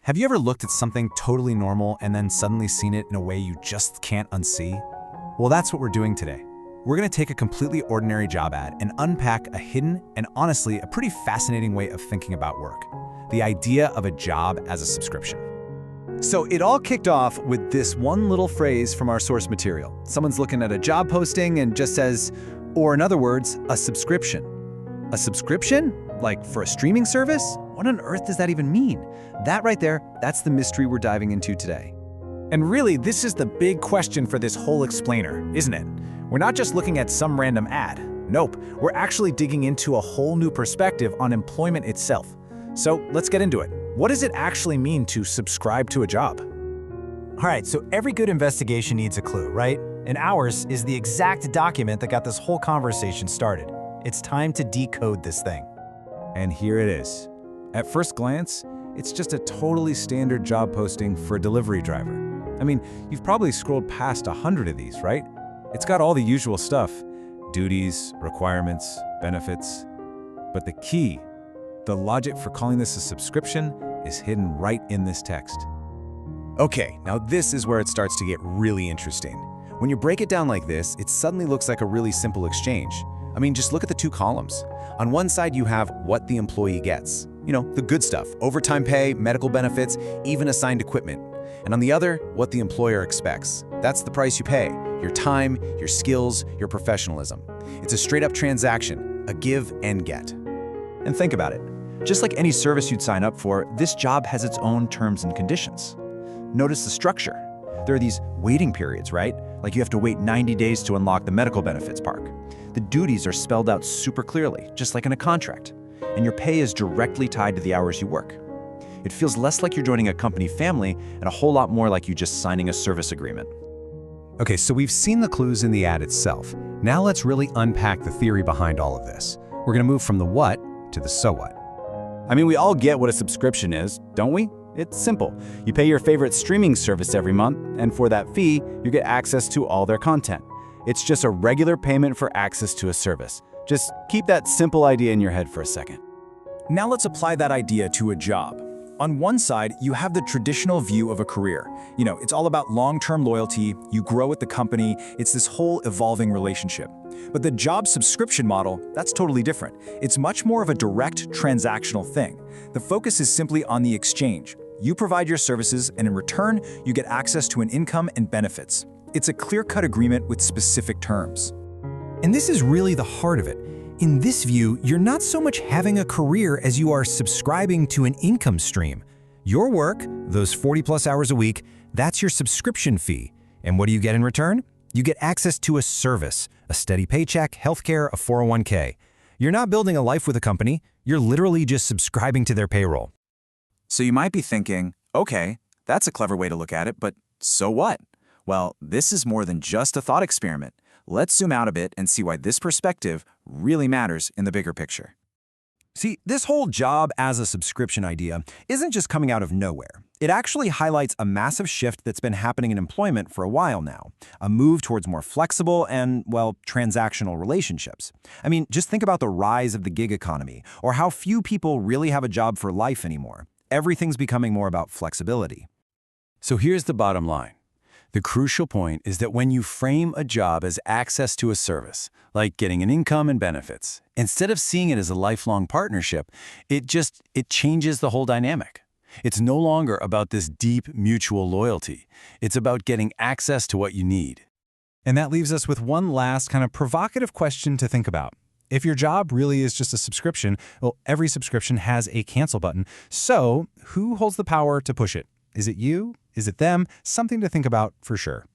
Have you ever looked at something totally normal and then suddenly seen it in a way you just can't unsee? Well, that's what we're doing today. We're going to take a completely ordinary job ad and unpack a hidden and honestly a pretty fascinating way of thinking about work. The idea of a job as a subscription. So it all kicked off with this one little phrase from our source material. Someone's looking at a job posting and just says, or in other words, a subscription. A subscription? Like for a streaming service? What on earth does that even mean? That right there, that's the mystery we're diving into today. And really, this is the big question for this whole explainer, isn't it? We're not just looking at some random ad. Nope, we're actually digging into a whole new perspective on employment itself. So let's get into it. What does it actually mean to subscribe to a job? All right, so every good investigation needs a clue, right? And ours is the exact document that got this whole conversation started. It's time to decode this thing. And here it is. At first glance, it's just a totally standard job posting for a delivery driver. I mean, you've probably scrolled past 100 of these, right? It's got all the usual stuff: duties, requirements, benefits. But the key, the logic for calling this a subscription, is hidden right in this text. Okay, now this is where it starts to get really interesting. When you break it down like this, it suddenly looks like a really simple exchange. I mean, just look at the two columns. On one side, you have what the employee gets. You know, the good stuff: overtime pay, medical benefits, even assigned equipment. And on the other, what the employer expects. That's the price you pay: your time, your skills, your professionalism. It's a straight-up transaction, a give and get. And think about it. Just like any service you'd sign up for, this job has its own terms and conditions. Notice the structure. There are these waiting periods, right? Like you have to wait 90 days to unlock the medical benefits park. The duties are spelled out super clearly, just like in a contract. And your pay is directly tied to the hours you work. It feels less like you're joining a company family and a whole lot more like you just signing a service agreement. Okay, so we've seen the clues in the ad itself. Now let's really unpack the theory behind all of this. We're going to move from the what to the so what. I mean, we all get what a subscription is, don't we? It's simple. You pay your favorite streaming service every month, and for that fee, you get access to all their content. It's just a regular payment for access to a service. Just keep that simple idea in your head for a second. Now let's apply that idea to a job. On one side, you have the traditional view of a career. You know, it's all about long-term loyalty, you grow at the company, it's this whole evolving relationship. But the job subscription model, that's totally different. It's much more of a direct transactional thing. The focus is simply on the exchange. You provide your services, and in return, you get access to an income and benefits. It's a clear-cut agreement with specific terms. And this is really the heart of it. In this view, you're not so much having a career as you are subscribing to an income stream. Your work, those 40+ hours a week, that's your subscription fee. And what do you get in return? You get access to a service, a steady paycheck, healthcare, a 401k. You're not building a life with a company, you're literally just subscribing to their payroll. So you might be thinking, okay, that's a clever way to look at it, but so what? Well, this is more than just a thought experiment. Let's zoom out a bit and see why this perspective really matters in the bigger picture. See, this whole job as a subscription idea isn't just coming out of nowhere. It actually highlights a massive shift that's been happening in employment for a while now, a move towards more flexible and, well, transactional relationships. I mean, just think about the rise of the gig economy, or how few people really have a job for life anymore. Everything's becoming more about flexibility. So here's the bottom line. The crucial point is that when you frame a job as access to a service, like getting an income and benefits, instead of seeing it as a lifelong partnership, it changes the whole dynamic. It's no longer about this deep mutual loyalty. It's about getting access to what you need. And that leaves us with one last kind of provocative question to think about. If your job really is just a subscription, well, every subscription has a cancel button. So who holds the power to push it? Is it you? Is it them? Something to think about for sure.